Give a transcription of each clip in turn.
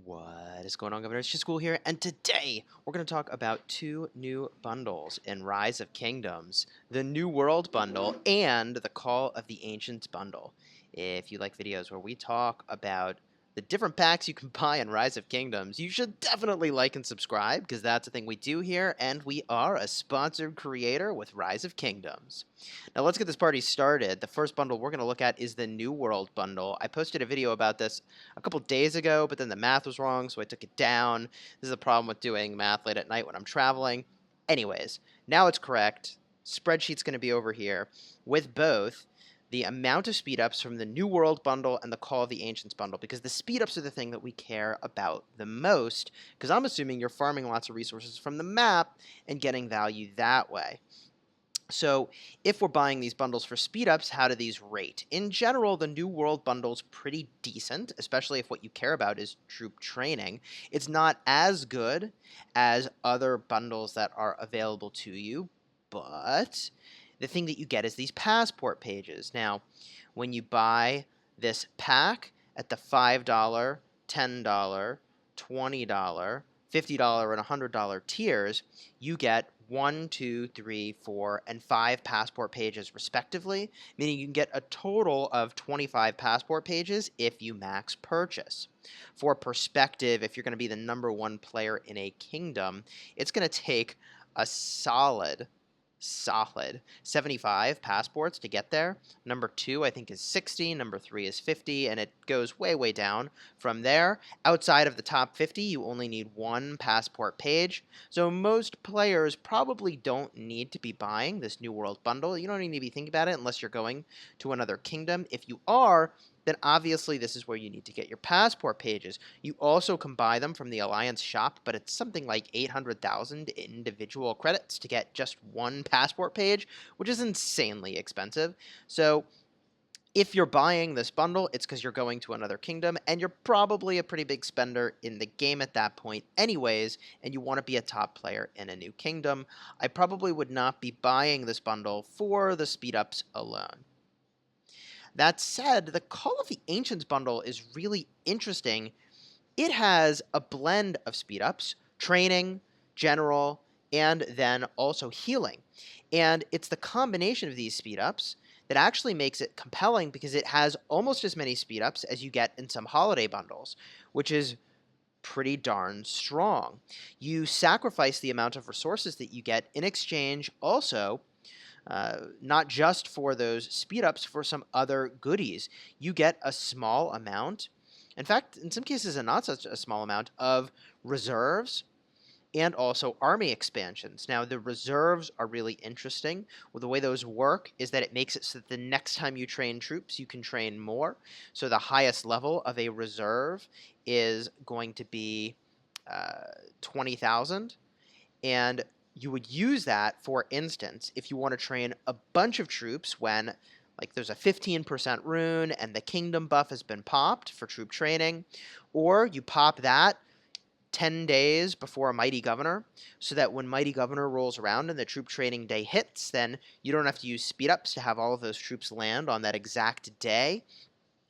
What is going on, Governor? It's Chisgule here, and today we're going to talk about two new bundles in Rise of Kingdoms, the New World bundle and the Call of the Ancients bundle. If you like videos where we talk about the different packs you can buy in Rise of Kingdoms, you should definitely like and subscribe, because that's the thing we do here, and we are a sponsored creator with Rise of Kingdoms. Now let's get this party started. The first bundle we're going to look at is the New World bundle. I posted a video about this a couple days ago, but then the math was wrong, so I took it down. This is a problem with doing math late at night when I'm traveling. Anyways, now it's correct. Spreadsheet's going to be over here with both the amount of speed-ups from the New World bundle and the Call of the Ancients bundle, because the speed-ups are the thing that we care about the most, because I'm assuming you're farming lots of resources from the map and getting value that way. So if we're buying these bundles for speed-ups, how do these rate? In general, the New World bundle's pretty decent, especially if what you care about is troop training. It's not as good as other bundles that are available to you, but the thing that you get is these passport pages. Now, when you buy this pack at the $5, $10, $20, $50, and $100 tiers, you get 1, 2, 3, 4, and 5 passport pages respectively, meaning you can get a total of 25 passport pages if you max purchase. For perspective, if you're going to be the #1 player in a kingdom, it's going to take a solid 75 passports to get there. Number 2, I think, is 60. Number 3 is 50, and it goes way, way down from there. Outside of the top 50, you only need 1 passport page. So most players probably don't need to be buying this New World bundle. You don't need to be thinking about it unless you're going to another kingdom. If you are, then obviously this is where you need to get your passport pages. You also can buy them from the Alliance shop, but it's something like 800,000 individual credits to get just 1 passport page, which is insanely expensive. So if you're buying this bundle, it's because you're going to another kingdom, and you're probably a pretty big spender in the game at that point anyways, and you want to be a top player in a new kingdom. I probably would not be buying this bundle for the speed-ups alone. That said, the Call of the Ancients bundle is really interesting. It has a blend of speed-ups, training, general, and then also healing. And it's the combination of these speed-ups that actually makes it compelling, because it has almost as many speed-ups as you get in some holiday bundles, which is pretty darn strong. You sacrifice the amount of resources that you get in exchange also, not just for those speed-ups, for some other goodies. You get a small amount, in fact, in some cases a not such a small amount, of reserves and also army expansions. Now, the reserves are really interesting. Well, the way those work is that it makes it so that the next time you train troops, you can train more. So the highest level of a reserve is going to be 20,000, and you would use that, for instance, if you want to train a bunch of troops when, like, there's a 15% rune and the kingdom buff has been popped for troop training, or you pop that 10 days before a Mighty Governor, so that when Mighty Governor rolls around and the troop training day hits, then you don't have to use speed-ups to have all of those troops land on that exact day.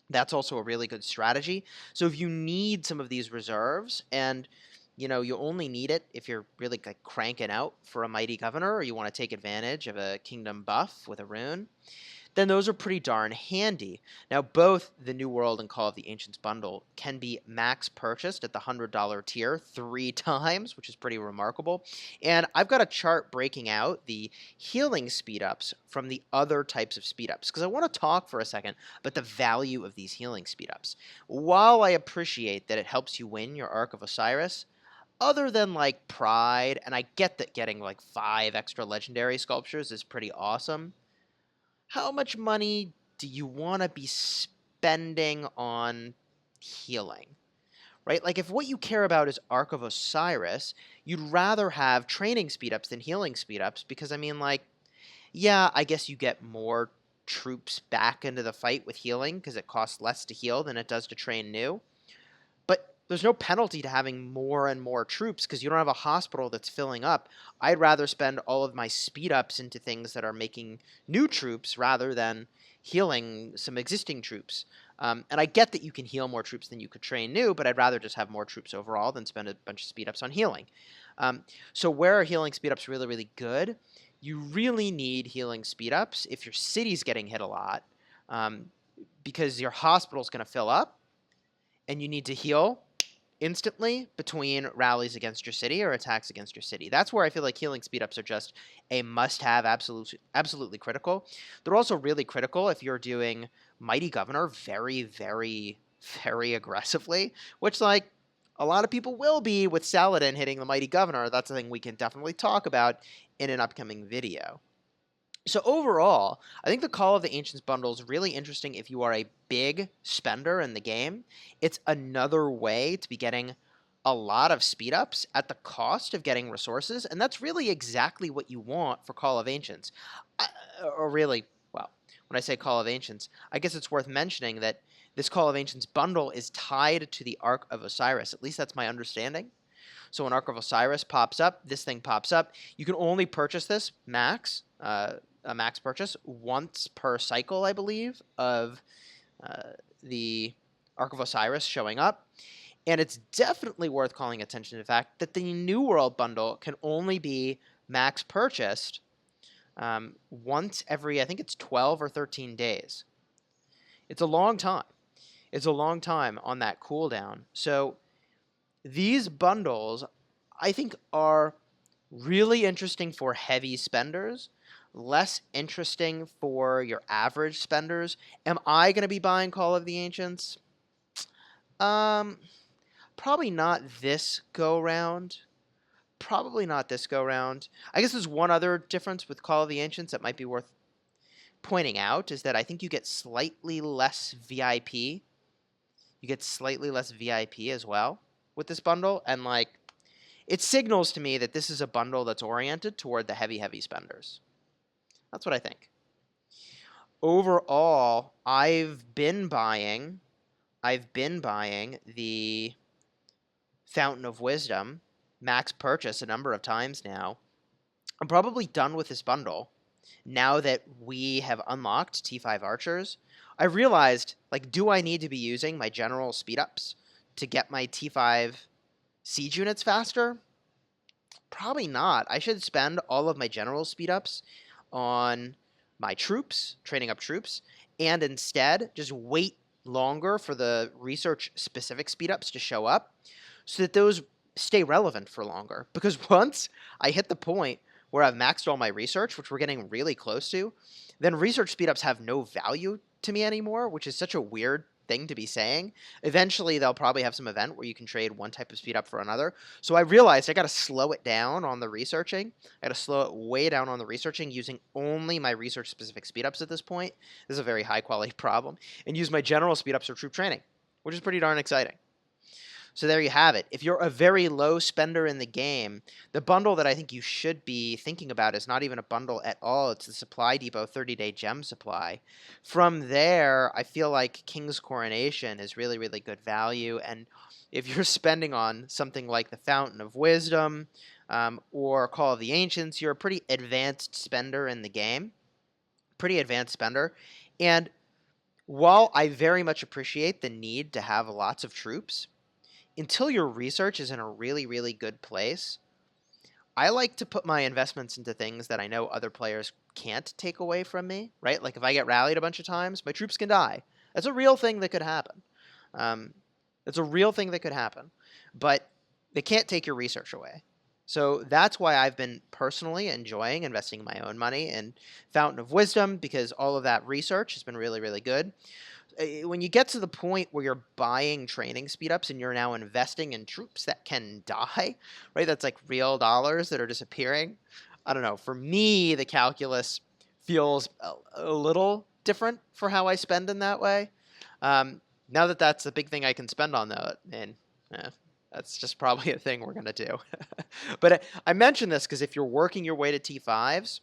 That's also a really good strategy. So if you need some of these reserves, and you only need it if you're really, like, cranking out for a Mighty Governor, or you want to take advantage of a kingdom buff with a rune, then those are pretty darn handy. Now, both the New World and Call of the Ancients bundle can be max purchased at the $100 tier 3 times, which is pretty remarkable. And I've got a chart breaking out the healing speed-ups from the other types of speed-ups, because I want to talk for a second about the value of these healing speed-ups. While I appreciate that it helps you win your Ark of Osiris, other than, like, pride, and I get that getting, like, 5 extra legendary sculptures is pretty awesome, how much money do you want to be spending on healing? Right? Like, if what you care about is Ark of Osiris, you'd rather have training speed-ups than healing speed-ups, because, I mean, like, yeah, I guess you get more troops back into the fight with healing, because it costs less to heal than it does to train new. But there's no penalty to having more and more troops, because you don't have a hospital that's filling up. I'd rather spend all of my speed-ups into things that are making new troops rather than healing some existing troops. And I get that you can heal more troops than you could train new, but I'd rather just have more troops overall than spend a bunch of speed ups on healing. So where are healing speed ups really, really good? You really need healing speed ups if your city's getting hit a lot, um, because your hospital's going to fill up and you need to heal instantly between rallies against your city or attacks against your city. That's where I feel like healing speedups are just a must-have, absolutely critical. They're also really critical if you're doing Mighty Governor very, very, very aggressively, which, like, a lot of people will be with Saladin hitting the Mighty Governor. That's a thing we can definitely talk about in an upcoming video. So overall, I think the Call of the Ancients bundle is really interesting if you are a big spender in the game. It's another way to be getting a lot of speed ups at the cost of getting resources, and that's really exactly what you want for Call of Ancients. Or really, well, when I say Call of Ancients, I guess it's worth mentioning that this Call of Ancients bundle is tied to the Ark of Osiris. At least that's my understanding. So when Ark of Osiris pops up, this thing pops up. You can only purchase this max, a max purchase, once per cycle, I believe, of the Ark of Osiris showing up. And it's definitely worth calling attention to the fact that the New World bundle can only be max purchased once every, I think it's 12 or 13 days. It's a long time. It's a long time on that cooldown. So these bundles, I think, are really interesting for heavy spenders, less interesting for your average spenders. Am I going to be buying Call of the Ancients? Probably not this go-round. Probably not this go-round. I guess there's one other difference with Call of the Ancients that might be worth pointing out, is that I think you get slightly less VIP. You get slightly less VIP as well with this bundle, and, like, it signals to me that this is a bundle that's oriented toward the heavy spenders. That's what I think. Overall, I've been buying the Fountain of Wisdom max purchase a number of times now. I'm probably done with this bundle now that we have unlocked T5 archers. I realized, like, do I need to be using my general speed ups to get my T5 siege units faster? Probably not. I should spend all of my general speed ups on my troops, training up troops, and instead just wait longer for the research specific speed ups to show up so that those stay relevant for longer. Because once I hit the point where I've maxed all my research, which we're getting really close to, then research speed ups have no value to me anymore, which is such a weird thing to be saying. Eventually, they'll probably have some event where you can trade one type of speed up for another. So I realized I got to slow it down on the researching. I got to slow it way down on the researching using only my research specific speed ups at this point. This is a very high quality problem. And use my general speed ups for troop training, which is pretty darn exciting. So there you have it. If you're a very low spender in the game, the bundle that I think you should be thinking about is not even a bundle at all. It's the Supply Depot 30-day gem supply. From there, I feel like King's Coronation is really, really good value. And if you're spending on something like the Fountain of Wisdom or Call of the Ancients, you're a pretty advanced spender in the game. Pretty advanced spender. And while I very much appreciate the need to have lots of troops, until your research is in a really, really good place, I like to put my investments into things that I know other players can't take away from me, right? Like if I get rallied a bunch of times, my troops can die. That's a real thing that could happen. It's a real thing that could happen. But they can't take your research away. So that's why I've been personally enjoying investing my own money in Fountain of Wisdom, because all of that research has been really, really good. When you get to the point where you're buying training speed ups and you're now investing in troops that can die, right? That's like real dollars that are disappearing. I don't know. For me, the calculus feels a little different for how I spend in that way. Now that that's the big thing I can spend on, though, and that's just probably a thing we're going to do. But I mention this because if you're working your way to T5s,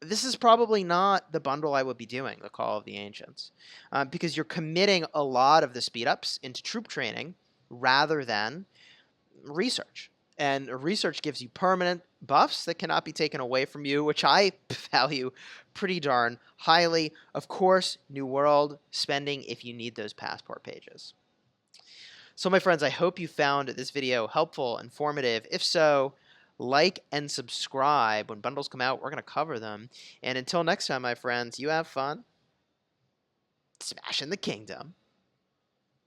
this is probably not the bundle I would be doing, the Call of the Ancients, because you're committing a lot of the speed ups into troop training rather than research. And research gives you permanent buffs that cannot be taken away from you, which I value pretty darn highly. Of course, New World spending if you need those passport pages. So my friends, I hope you found this video helpful, informative. If so, like and subscribe. When bundles come out, we're going to cover them. And until next time, my friends, you have fun smashing the kingdom.